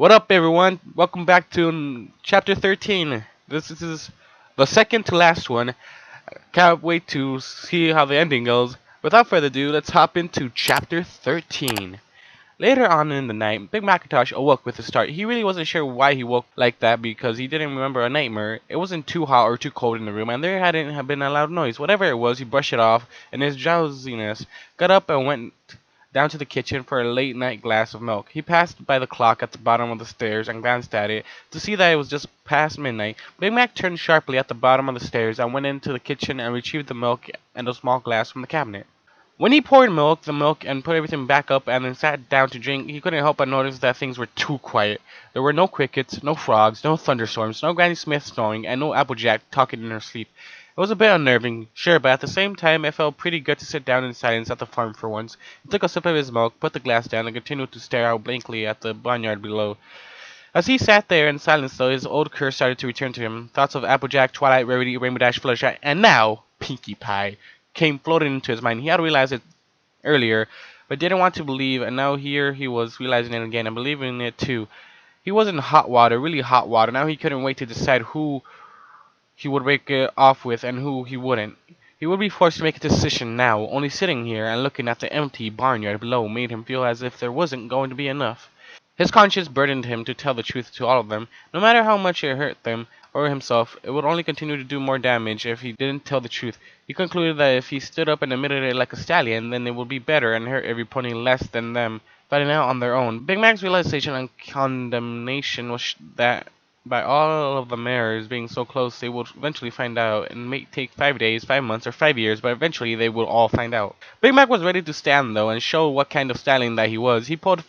What up, everyone? Welcome back to chapter 13. This is the second to last one. Can't wait to see how the ending goes. Without further ado, let's hop into chapter 13. Later on in the night, Big Macintosh awoke with a start. He really wasn't sure why he woke like that because he didn't remember a nightmare. It wasn't too hot or too cold in the room, and there hadn't have been a loud noise. Whatever it was, he brushed it off, and his drowsiness got up and went down to the kitchen for a late night glass of milk. He passed by the clock at the bottom of the stairs and glanced at it to see that it was just past midnight. Big Mac turned sharply at the bottom of the stairs and went into the kitchen and retrieved the milk and a small glass from the cabinet. When he poured the milk and put everything back up and then sat down to drink, he couldn't help but notice that things were too quiet. There were no crickets, no frogs, no thunderstorms, no Granny Smith snoring, and no Applejack talking in her sleep. It was a bit unnerving, sure, but at the same time it felt pretty good to sit down in silence at the farm for once. He took a sip of his milk, put the glass down, and continued to stare out blankly at the barnyard below. As he sat there in silence, though, his old curse started to return to him. Thoughts of Applejack, Twilight, Rarity, Rainbow Dash, Fluttershy, and now Pinkie Pie came floating into his mind. He had realized it earlier, but didn't want to believe, and now here he was realizing it again and believing it too. He was in hot water, really hot water. Now he couldn't wait to decide who he would break it off with and who he wouldn't. He would be forced to make a decision now. Only sitting here and looking at the empty barnyard below made him feel as if there wasn't going to be enough. His conscience burdened him to tell the truth to all of them. No matter how much it hurt them or himself, it would only continue to do more damage if he didn't tell the truth. He concluded that if he stood up and admitted it like a stallion, then it would be better and hurt every pony less than them fighting out on their own. Big Mac's realization and condemnation was that by all of the mares being so close, they would eventually find out. It may take 5 days, 5 months, or 5 years, but eventually they will all find out. Big Mac was ready to stand, though, and show what kind of stallion that he was. He pulled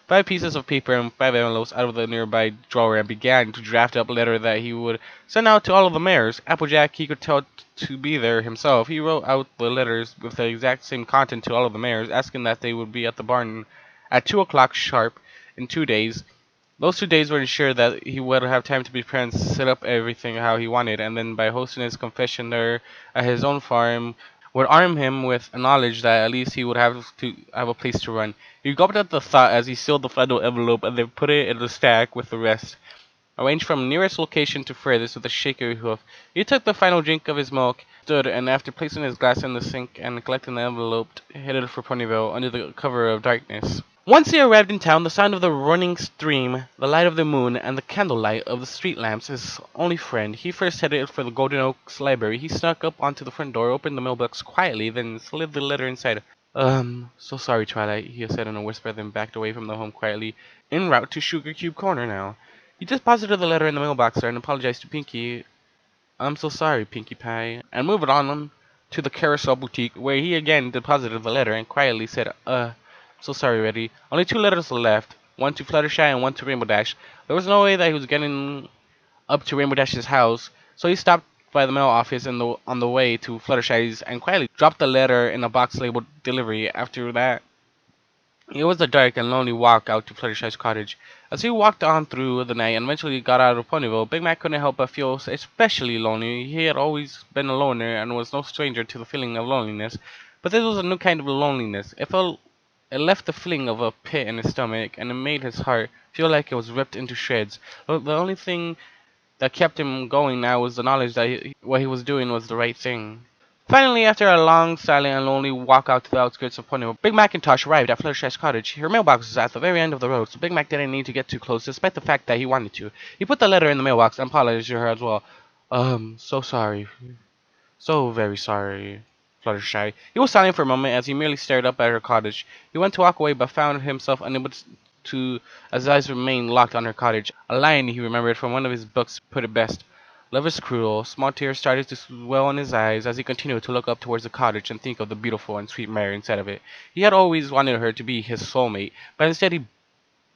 5 pieces of paper and 5 envelopes out of the nearby drawer and began to draft up a letter that he would send out to all of the mares. Applejack he could tell to be there himself. He wrote out the letters with the exact same content to all of the mares, asking that they would be at the barn at 2 o'clock sharp in 2 days. Those 2 days would ensure that he would have time to prepare and set up everything how he wanted, and then by hosting his confession there at his own farm, would arm him with a knowledge that at least he would have to have a place to run. He gulped at the thought as he sealed the final envelope and then put it in the stack with the rest, arranged from nearest location to furthest with a shaky hoof. He took the final drink of his milk, stood, and after placing his glass in the sink and collecting the envelope, headed for Ponyville under the cover of darkness. Once he arrived in town, the sound of the running stream, the light of the moon, and the candlelight of the street lamps his only friend. He first headed for the Golden Oaks Library. He snuck up onto the front door, opened the mailbox quietly, then slid the letter inside. So sorry, Twilight, he said in a whisper, then backed away from the home quietly. En route to Sugar Cube Corner now. He deposited the letter in the mailbox there and apologized to Pinkie. I'm so sorry, Pinkie Pie, and moved on to the Carousel Boutique, where he again deposited the letter and quietly said, so sorry, Reddy. Only 2 letters left. One to Fluttershy and one to Rainbow Dash. There was no way that he was getting up to Rainbow Dash's house, so he stopped by the mail office on the way to Fluttershy's and quietly dropped the letter in a box labeled delivery. After that, it was a dark and lonely walk out to Fluttershy's cottage. As he walked on through the night and eventually got out of Ponyville, Big Mac couldn't help but feel especially lonely. He had always been a loner and was no stranger to the feeling of loneliness, but this was a new kind of loneliness. It left the feeling of a pit in his stomach, and it made his heart feel like it was ripped into shreds. But the only thing that kept him going now was the knowledge that what he was doing was the right thing. Finally, after a long, silent, and lonely walk out to the outskirts of Ponyville, Big Macintosh arrived at Fluttershy's cottage. Her mailbox was at the very end of the road, so Big Mac didn't need to get too close, despite the fact that he wanted to. He put the letter in the mailbox and apologized to her as well. So sorry. So very sorry. Fluttershy. He was silent for a moment as he merely stared up at her cottage. He went to walk away but found himself unable to as his eyes remained locked on her cottage. A line he remembered from one of his books put it best. Love is cruel. Small tears started to swell in his eyes as he continued to look up towards the cottage and think of the beautiful and sweet Mary inside of it. He had always wanted her to be his soulmate, but instead he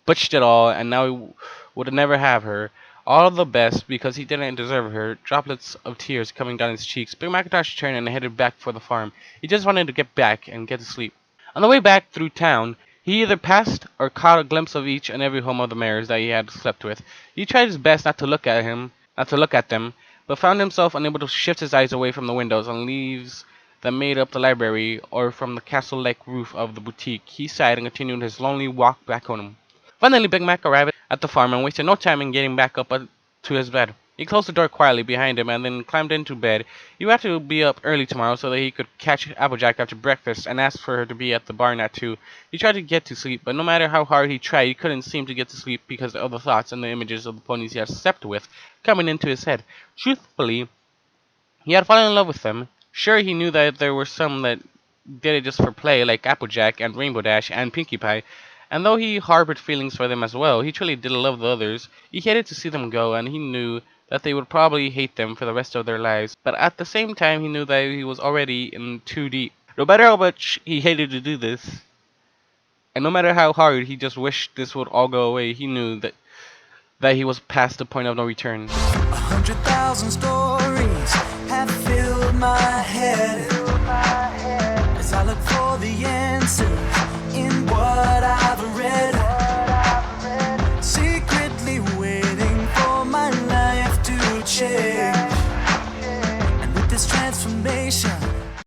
butched it all, and now he would never have her. All the best because he didn't deserve her. Droplets of tears coming down his cheeks. Big Macintosh turned and headed back for the farm. He just wanted to get back and get to sleep. On the way back through town, he either passed or caught a glimpse of each and every home of the mares that he had slept with. He tried his best not to look at them, but found himself unable to shift his eyes away from the windows and leaves that made up the library or from the castle-like roof of the boutique. He sighed and continued his lonely walk back home. Finally, Big Mac arrived at the farm and wasted no time in getting back up to his bed. He closed the door quietly behind him and then climbed into bed. He had to be up early tomorrow so that he could catch Applejack after breakfast and ask for her to be at the barn at 2. He tried to get to sleep, but no matter how hard he tried, he couldn't seem to get to sleep because of the thoughts and the images of the ponies he had slept with coming into his head. Truthfully, he had fallen in love with them. Sure, he knew that there were some that did it just for play, like Applejack and Rainbow Dash and Pinkie Pie, and though he harbored feelings for them as well, he truly did love the others. He hated to see them go, and he knew that they would probably hate them for the rest of their lives, but at the same time he knew that he was already in too deep. No matter how much he hated to do this, and no matter how hard he just wished this would all go away, he knew that he was past the point of no return. 100,000 stories have filled my head as I look for the answers in what I've read, secretly waiting for my life to change. And with this transformation